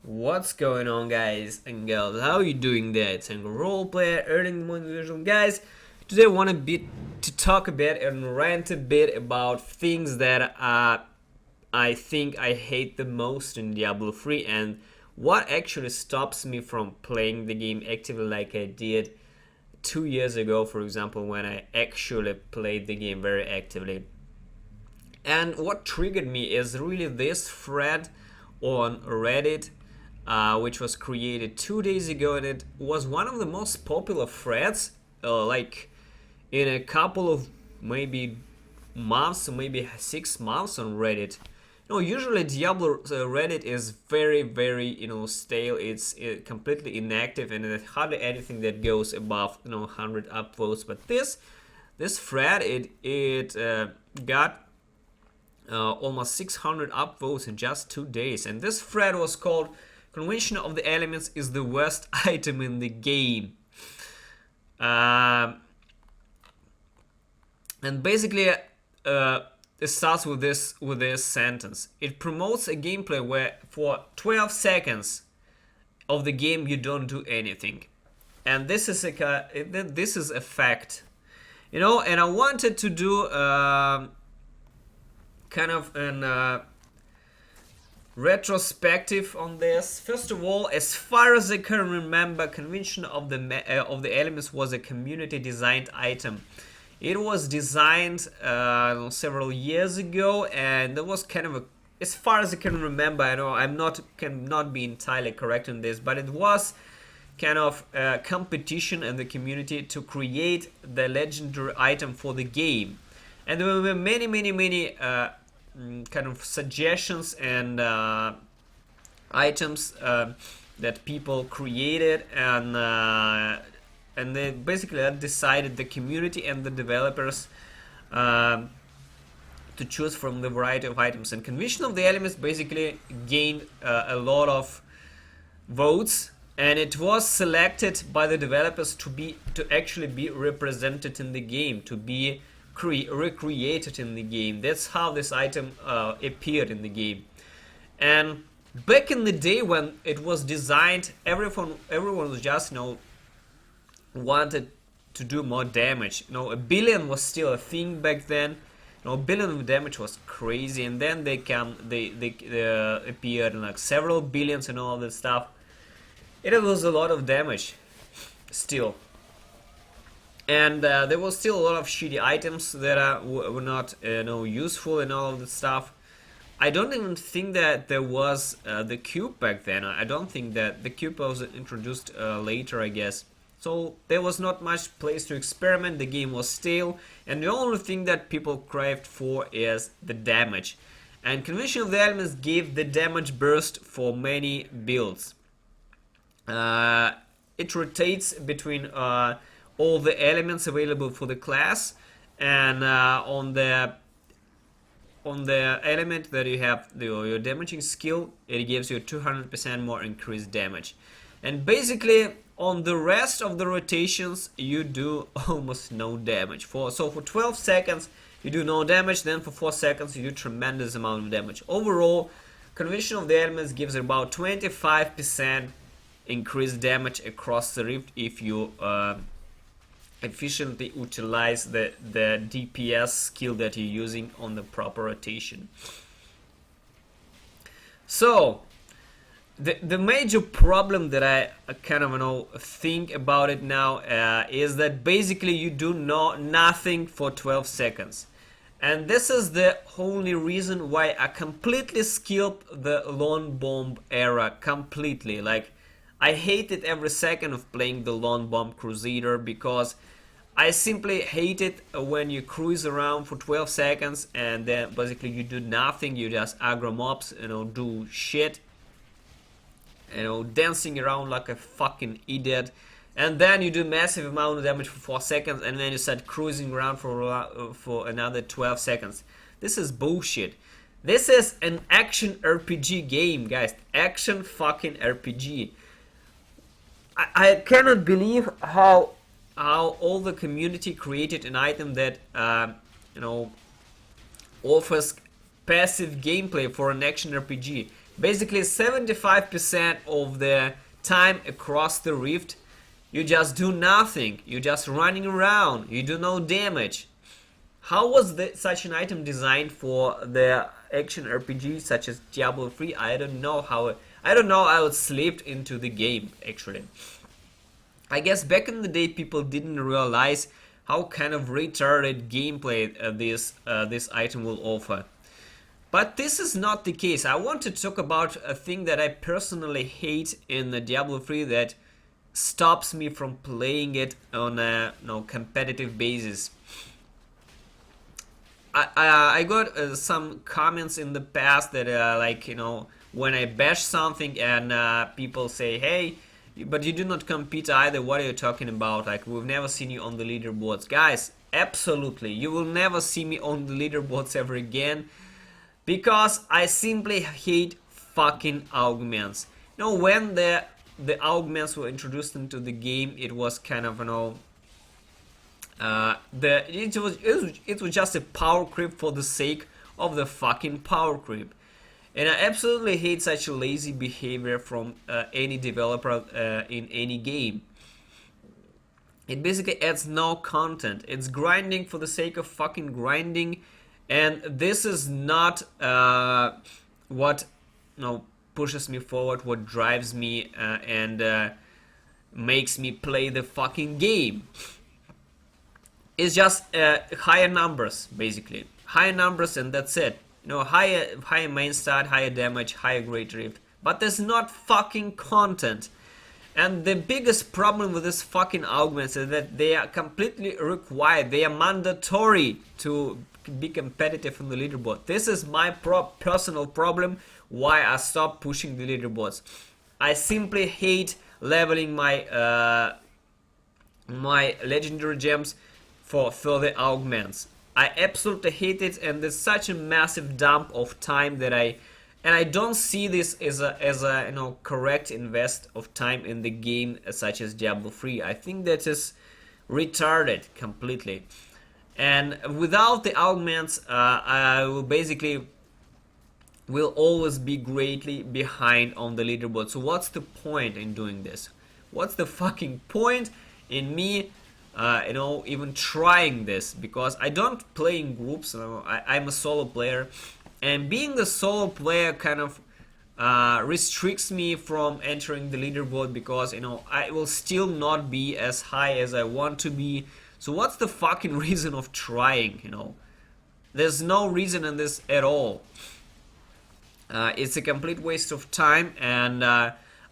What's going on, guys and girls? How are you doing there? It's a role player earning motivation, guys. Today I want to talk a bit and rant a bit about things that I think I hate the most in Diablo 3 and what actually stops me from playing the game actively like I did 2 years ago, for example, when I actually played the game very actively. And what triggered me is really this thread on Reddit, which was created 2 days ago, and it was one of the most popular threads, like in a couple of maybe months, maybe 6 months on Reddit. Usually Diablo Reddit is very, very stale. It's completely inactive, and there's hardly anything that goes above 100 upvotes. But this thread it got almost 600 upvotes in just 2 days, and this thread was called "Convention of the Elements is the worst item in the game." And basically, it starts with this sentence. It promotes a gameplay where for 12 seconds of the game you don't do anything, and this is a fact, And I wanted to do kind of an retrospective on this. First of all, as far as I can remember, Convention of the Elements was a community designed item. It was designed several years ago, and there was kind of as far as I can remember, I know cannot be entirely correct on this, but it was kind of a competition in the community to create the legendary item for the game. And there were many kind of suggestions and items that people created, and they basically decided, the community and the developers, to choose from the variety of items. And Convention of the Elements basically gained a lot of votes, and it was selected by the developers to actually be represented in the game, to be recreated in the game. That's how this item appeared in the game. And back in the day when it was designed, everyone was just wanted to do more damage. A billion was still a thing back then. A billion of damage was crazy, and then they appeared in like several billions and all of that stuff. It was a lot of damage still. And there was still a lot of shitty items that were not useful and all of that stuff. I don't even think that there was the cube back then. I don't think that the cube was introduced later, I guess. So there was not much place to experiment. The game was stale, and the only thing that people craved for is the damage. And Convention of the Elements gave the damage burst for many builds. It rotates between all the elements available for the class, and on the element that you have your damaging skill, it gives you 200% more increased damage. And basically on the rest of the rotations you do almost no damage. For 12 seconds you do no damage, then for 4 seconds you do tremendous amount of damage. Overall, Convention of the Elements gives about 25% increased damage across the rift if you efficiently utilize the DPS skill that you're using on the proper rotation. So the major problem that I kind of think about it now is that basically you do nothing for 12 seconds. And this is the only reason why I completely skipped the Lone Bomb era completely. Like, I hated every second of playing the Lone Bomb Crusader, because I simply hate it when you cruise around for 12 seconds and then basically you do nothing. You just aggro mobs, do shit, dancing around like a fucking idiot, and then you do massive amount of damage for 4 seconds, and then you start cruising around for another 12 seconds. This is bullshit. This is an action RPG game, guys. Action fucking RPG. I cannot believe how all the community created an item that offers passive gameplay for an action RPG. Basically 75% of the time across the rift you just do nothing, you just running around, you do no damage. How was such an item designed for the action RPG such as Diablo 3? I don't know how it slipped into the game actually. I guess back in the day people didn't realize how kind of retarded gameplay this item will offer. But this is not the case. I want to talk about a thing that I personally hate in the Diablo 3 that stops me from playing it on a competitive basis. I got some comments in the past that like, when I bash something and people say, hey, but you do not compete either, what are you talking about? Like, we've never seen you on the leaderboards. Guys, absolutely, you will never see me on the leaderboards ever again, because I simply hate fucking augments. When the augments were introduced into the game, it was kind of, it was just a power creep for the sake of the fucking power creep. And I absolutely hate such a lazy behavior from any developer in any game. It basically adds no content. It's grinding for the sake of fucking grinding, and this is not what pushes me forward, what drives me and makes me play the fucking game. It's just higher numbers, basically. Higher numbers, and that's it. Higher main stat, higher damage, higher great rift. But there's not fucking content. And the biggest problem with this fucking augments is that they are completely required. They are mandatory to be competitive in the leaderboard. This is my personal problem why I stopped pushing the leaderboards. I simply hate leveling my my legendary gems for further augments. I absolutely hate it, and there's such a massive dump of time that I don't see this as a correct invest of time in the game such as Diablo 3. I think that is retarded completely. And without the augments, I will always be greatly behind on the leaderboard. So what's the point in doing this? What's the fucking point in me even trying this? Because I don't play in groups. I'm a solo player, and being the solo player kind of restricts me from entering the leaderboard, because I will still not be as high as I want to be. So what's the fucking reason of trying? There's no reason in this at all. It's a complete waste of time, and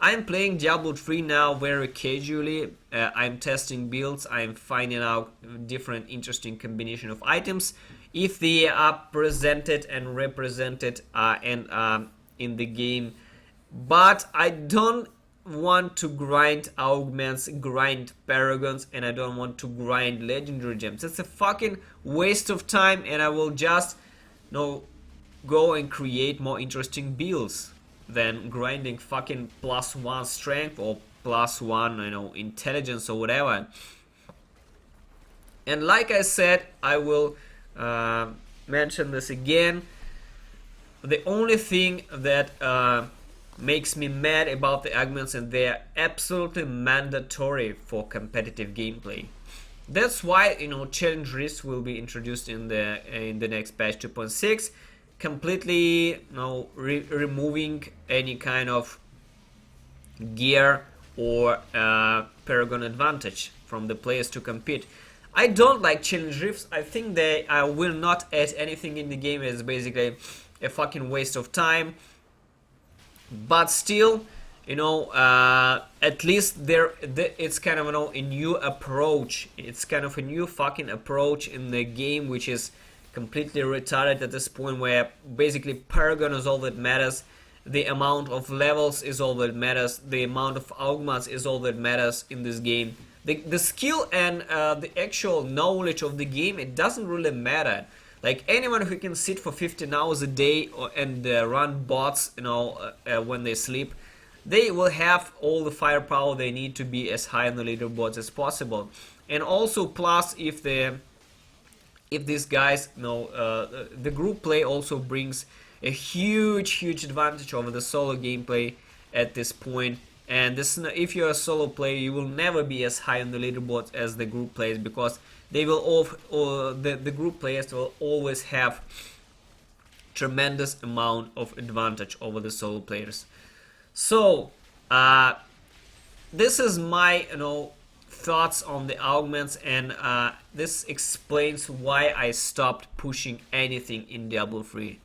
I'm playing Diablo 3 now very casually. I'm testing builds, I'm finding out different interesting combination of items, if they are presented and represented in the game. But I don't want to grind augments, grind paragons, and I don't want to grind legendary gems. It's a fucking waste of time, and I will just go and create more interesting builds than grinding fucking +1 strength or +1 intelligence or whatever. And like I said, I will mention this again. The only thing that makes me mad about the augments, and they are absolutely mandatory for competitive gameplay. That's why challenge risks will be introduced in the next patch 2.6, completely removing any kind of gear or paragon advantage from the players to compete. I don't like challenge rifts. I think they will not add anything in the game. It's basically a fucking waste of time. But still, at least it's kind of a new approach. It's kind of a new fucking approach in the game, which is completely retarded at this point, where basically paragon is all that matters. The amount of levels is all that matters. The amount of augments is all that matters in this game. The skill and the actual knowledge of the game, it doesn't really matter. Like, anyone who can sit for 15 hours a day and run bots, when they sleep, they will have all the firepower they need to be as high on the leaderboards as possible. And also, plus, if these guys, the group play also brings a huge advantage over the solo gameplay at this point. And this, if you're a solo player, you will never be as high on the leaderboards as the group players, because they will the group players will always have tremendous amount of advantage over the solo players. So this is my thoughts on the augments, and this explains why I stopped pushing anything in Diablo 3.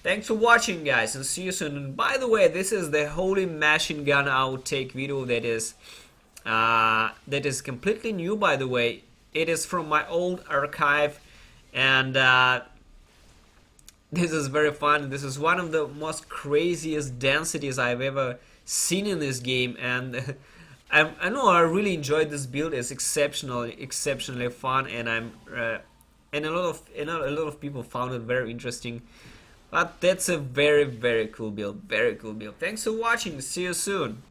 Thanks for watching, guys, and see you soon. And by the way, this is the Holy Machine Gun outtake video that is completely new, by the way. It is from my old archive, and this is very fun. This is one of the most craziest densities I've ever seen in this game, and I know I really enjoyed this build. It's exceptionally fun, and and a lot of people found it very interesting. But that's a very cool build. Very cool build. Thanks for watching. See you soon.